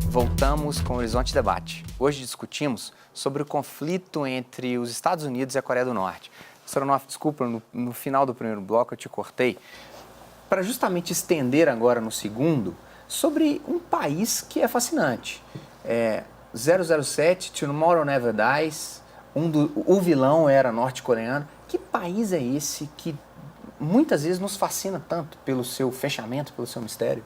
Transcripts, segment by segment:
Voltamos com o Horizonte Debate. Hoje discutimos sobre o conflito entre os Estados Unidos e a Coreia do Norte. Stronoff, desculpa, no final do primeiro bloco eu te cortei, para justamente estender agora no segundo sobre um país que é fascinante. 007, Tomorrow Never Dies, o vilão era norte-coreano. Que país é esse que muitas vezes nos fascina tanto pelo seu fechamento, pelo seu mistério?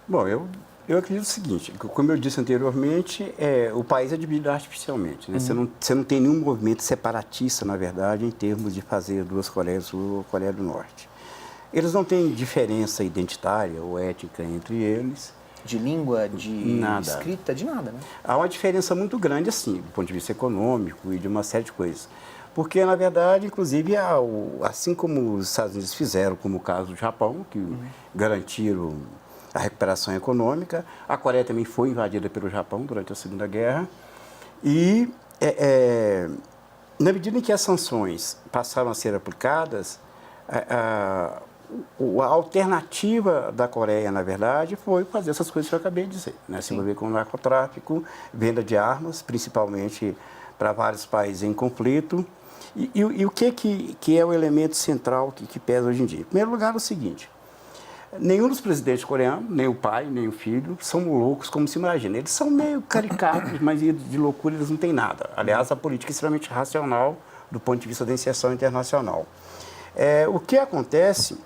Bom, eu acredito o seguinte, como eu disse anteriormente, o país é dividido artificialmente. Né? Você não tem nenhum movimento separatista, na verdade, em termos de fazer duas Coreias do Sul ou Coreia do Norte. Eles não têm diferença identitária ou étnica entre eles. De língua, de nada. Escrita, de nada, né? Há uma diferença muito grande, assim, do ponto de vista econômico e de uma série de coisas. Porque, na verdade, inclusive, assim como os Estados Unidos fizeram, como o caso do Japão, que garantiram a recuperação econômica, a Coreia também foi invadida pelo Japão durante a Segunda Guerra. E, na medida em que as sanções passaram a ser aplicadas, a alternativa da Coreia, na verdade, foi fazer essas coisas que eu acabei de dizer, né? Se envolver com narcotráfico, venda de armas, principalmente para vários países em conflito. E o que é o elemento central que pesa hoje em dia? Em primeiro lugar, é o seguinte: nenhum dos presidentes coreanos, nem o pai, nem o filho, são loucos como se imagina. Eles são meio caricatos, mas de loucura eles não têm nada. Aliás, a política é extremamente racional do ponto de vista da inserção internacional. O que acontece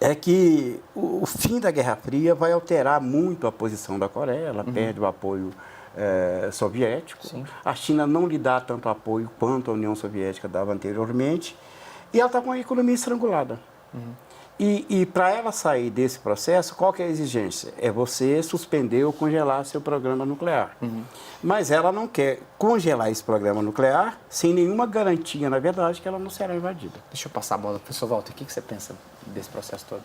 é que o fim da Guerra Fria vai alterar muito a posição da Coreia. Ela perde o apoio soviético. Sim. A China não lhe dá tanto apoio quanto a União Soviética dava anteriormente. E ela está com a economia estrangulada. E para ela sair desse processo, qual que é a exigência? É você suspender ou congelar seu programa nuclear. Mas ela não quer congelar esse programa nuclear sem nenhuma garantia, na verdade, que ela não será invadida. Deixa eu passar a bola para o professor Walter. O que você pensa desse processo todo?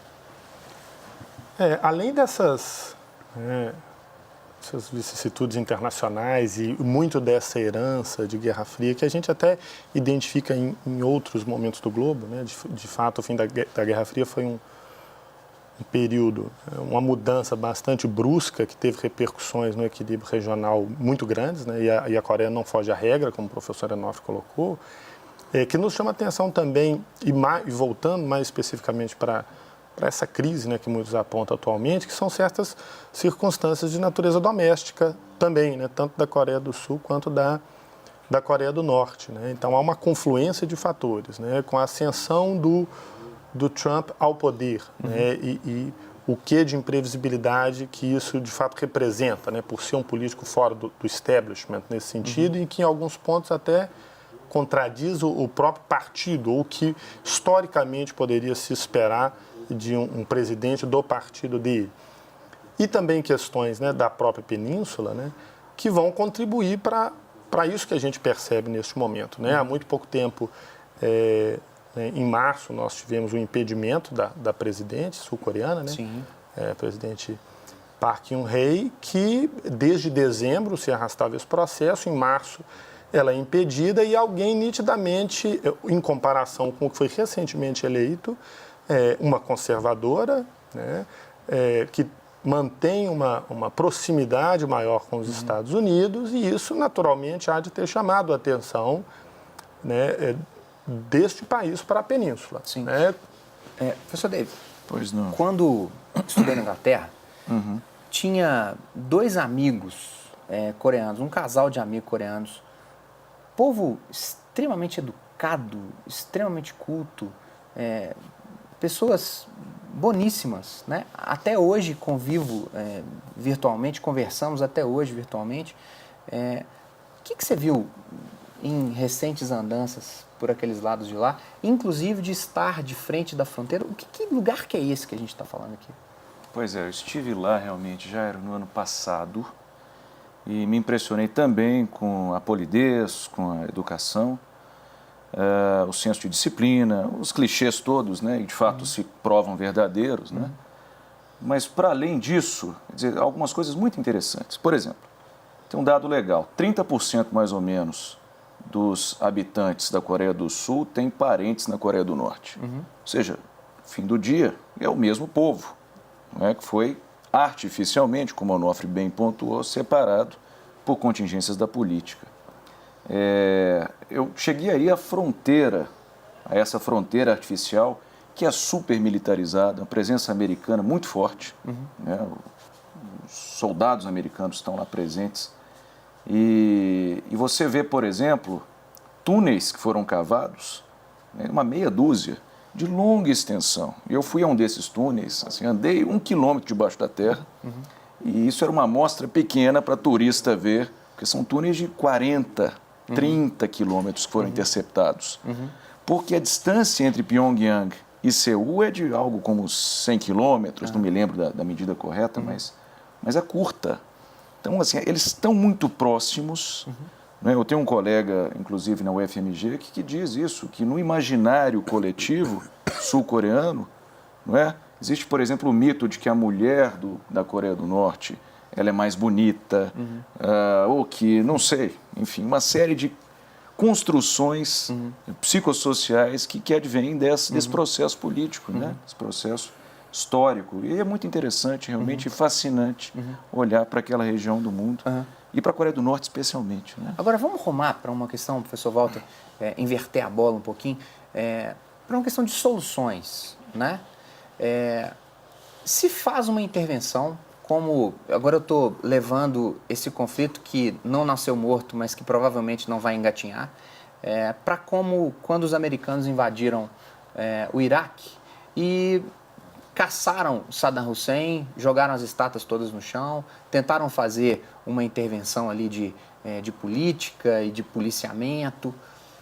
Além dessas vicissitudes internacionais e muito dessa herança de Guerra Fria, que a gente até identifica em outros momentos do globo, né? De fato, o fim da Guerra Fria foi um período, uma mudança bastante brusca, que teve repercussões no equilíbrio regional muito grandes, né? E a Coreia não foge à regra, como o professor Enoff colocou, que nos chama a atenção também, e voltando mais especificamente para essa crise, né, que muitos apontam atualmente, que são certas circunstâncias de natureza doméstica também, né, tanto da Coreia do Sul quanto da Coreia do Norte. Né? Então, há uma confluência de fatores, né, com a ascensão do Trump ao poder, né, e o que de imprevisibilidade que isso, de fato, representa, né, por ser um político fora do establishment nesse sentido, e que, em alguns pontos, até contradiz o próprio partido, ou o que, historicamente, poderia se esperar de um presidente do partido dele. E também questões, né, da própria península, né, que vão contribuir para isso que a gente percebe neste momento. Né? Há muito pouco tempo, em março, nós tivemos o impedimento da presidente sul-coreana, né? Sim. Presidente Park Geun-hye, que desde dezembro se arrastava esse processo. Em março ela é impedida, e alguém nitidamente, em comparação com o que foi recentemente eleito, uma conservadora, né, que mantém uma proximidade maior com os Estados Unidos, e isso naturalmente há de ter chamado a atenção, né, deste país para a península. Sim. Né? Professor David, pois não. Quando estudei na Inglaterra, tinha dois amigos coreanos, um casal de amigos coreanos, povo extremamente educado, extremamente culto, pessoas boníssimas, né? Até hoje convivo virtualmente, conversamos até hoje virtualmente. O que você viu em recentes andanças por aqueles lados de lá, inclusive de estar de frente da fronteira? Que lugar que é esse que a gente está falando aqui? Pois eu estive lá realmente, já era no ano passado, e me impressionei também com a polidez, com a educação, o senso de disciplina, os clichês todos, né, e de fato se provam verdadeiros, né? Mas para além disso, quer dizer, algumas coisas muito interessantes. Por exemplo, tem um dado legal, 30% mais ou menos dos habitantes da Coreia do Sul têm parentes na Coreia do Norte. Ou seja, fim do dia, é o mesmo povo, não é? Que foi artificialmente, como o Onofre bem pontuou, separado por contingências da política. Eu cheguei aí à fronteira, a essa fronteira artificial, que é super militarizada, uma presença americana muito forte, né? Os soldados americanos estão lá presentes. E você vê, por exemplo, túneis que foram cavados, né, uma meia dúzia, de longa extensão. Eu fui a um desses túneis, assim, andei 1 quilômetro debaixo da terra, e isso era uma amostra pequena para turista ver, porque são túneis de 40, 30 quilômetros que foram interceptados. Porque a distância entre Pyongyang e Seul é de algo como 100 quilômetros, não me lembro da medida correta, mas é curta. Então, assim, eles estão muito próximos. Né? Eu tenho um colega, inclusive na UFMG, que diz isso, que no imaginário coletivo sul-coreano, não é? Existe, por exemplo, o mito de que a mulher da Coreia do Norte ela é mais bonita, ou que, não sei, enfim, uma série de construções psicossociais que advêm desse processo político, né? Esse processo histórico. E é muito interessante, realmente fascinante olhar para aquela região do mundo e para a Coreia do Norte especialmente. Né? Agora, vamos rumar para uma questão, professor Walter, inverter a bola um pouquinho, para uma questão de soluções, né? Se faz uma intervenção, como agora eu estou levando esse conflito que não nasceu morto, mas que provavelmente não vai engatinhar, para como quando os americanos invadiram o Iraque e caçaram Saddam Hussein, jogaram as estátuas todas no chão, tentaram fazer uma intervenção ali de política e de policiamento.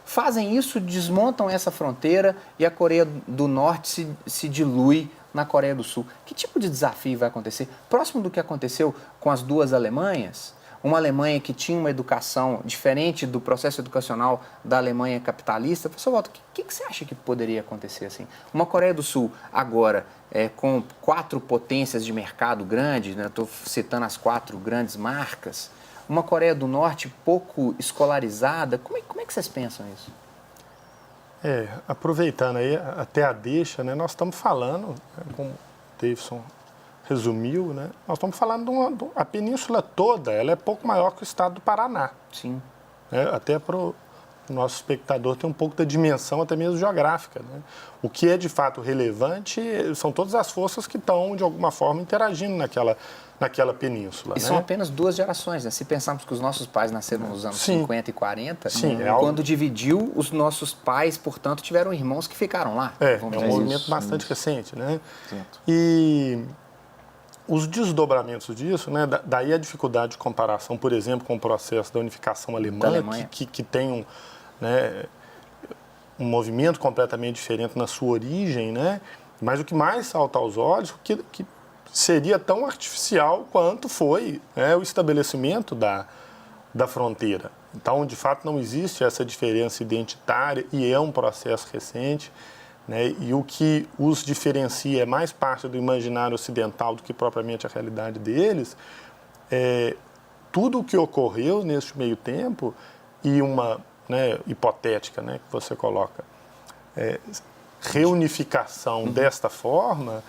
Fazem isso, desmontam essa fronteira e a Coreia do Norte se dilui na Coreia do Sul. Que tipo de desafio vai acontecer? Próximo do que aconteceu com as duas Alemanhas, uma Alemanha que tinha uma educação diferente do processo educacional da Alemanha capitalista. Professor Walter, o que você acha que poderia acontecer assim? Uma Coreia do Sul agora, com 4 potências de mercado grande, né? Estou citando as 4 grandes marcas, uma Coreia do Norte pouco escolarizada, como é que vocês pensam isso? Aproveitando aí até a deixa, né, nós estamos falando, né, como o Davidson resumiu, né, nós estamos falando a península toda, ela é pouco maior que o estado do Paraná. Sim. Até para o nosso espectador ter um pouco da dimensão até mesmo geográfica. Né? O que é de fato relevante são todas as forças que estão, de alguma forma, interagindo naquela península. E são apenas 2 gerações, né? Se pensarmos que os nossos pais nasceram nos anos 50 e 40, quando dividiu, os nossos pais, portanto, tiveram irmãos que ficaram lá. É um movimento bastante recente. Né? E os desdobramentos disso, né? Daí a dificuldade de comparação, por exemplo, com o processo da unificação alemã, que tem um movimento completamente diferente na sua origem, né? Mas o que mais salta aos olhos, que seria tão artificial quanto foi, né, o estabelecimento da fronteira. Então, de fato, não existe essa diferença identitária e é um processo recente, né, e o que os diferencia é mais parte do imaginário ocidental do que propriamente a realidade deles. Tudo o que ocorreu neste meio tempo e uma hipotética, né, que você coloca, reunificação desta forma,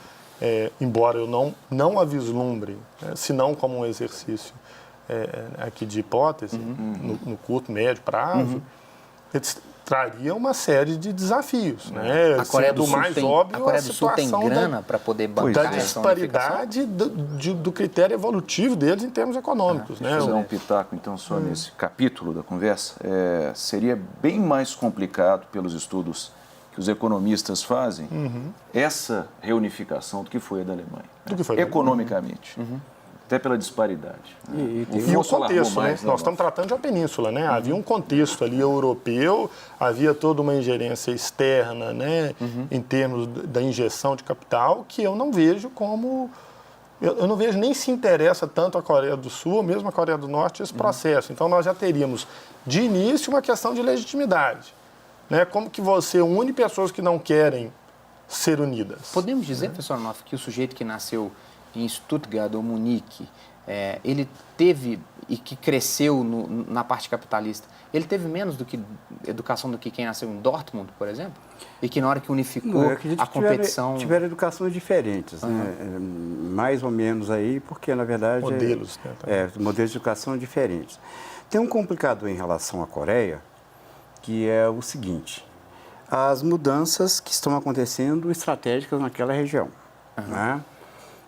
embora eu não a vislumbre, senão como um exercício aqui de hipótese, no curto, médio prazo, traria uma série de desafios. Né? A Coreia do Sul mais óbvio, a Coreia do Sul tem grana para poder bancar da disparidade do critério evolutivo deles em termos econômicos. Deixa eu dar um pitaco, então, só nesse capítulo da conversa. Seria bem mais complicado pelos estudos que os economistas fazem essa reunificação do que foi a da Alemanha. Economicamente. Até pela disparidade. E o contexto, né? Nós estamos tratando de uma península, né? Havia um contexto ali europeu, havia toda uma ingerência externa, né? Em termos da injeção de capital, que eu não vejo como... Eu não vejo nem se interessa tanto a Coreia do Sul, ou mesmo a Coreia do Norte, esse processo. Então, nós já teríamos, de início, uma questão de legitimidade. Né? Como que você une pessoas que não querem ser unidas? Podemos dizer, professor Onofre, que o sujeito que nasceu em Stuttgart ou Munique ele teve, e que cresceu na parte capitalista, ele teve menos educação do que quem nasceu em Dortmund, por exemplo? E que na hora que unificou a competição... Tiveram educações diferentes, né? Mais ou menos aí, porque na verdade... Modelos, né? Modelos de educação diferentes. Tem um complicador em relação à Coreia, que é o seguinte: as mudanças que estão acontecendo estratégicas naquela região, né?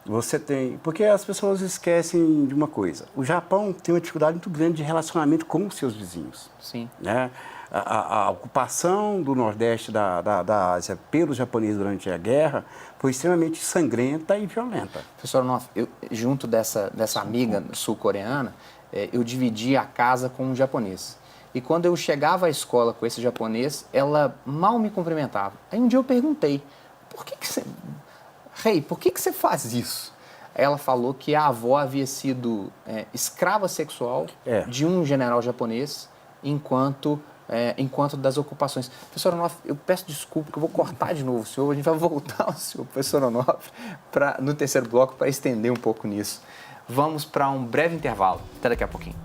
Você tem... Porque as pessoas esquecem de uma coisa. O Japão tem uma dificuldade muito grande de relacionamento com os seus vizinhos. Sim. Né? A ocupação do Nordeste da Ásia pelos japoneses durante a guerra foi extremamente sangrenta e violenta. Professor Onof, junto dessa amiga sul-coreana, eu dividi a casa com um japonês. E quando eu chegava à escola com esse japonês, ela mal me cumprimentava. Aí um dia eu perguntei, por que você faz isso? Aí ela falou que a avó havia sido escrava sexual de um general japonês enquanto das ocupações. Professor Onof, eu peço desculpa que eu vou cortar de novo o senhor, a gente vai voltar ao senhor, professor Onof, no terceiro bloco para estender um pouco nisso. Vamos para um breve intervalo. Até daqui a pouquinho.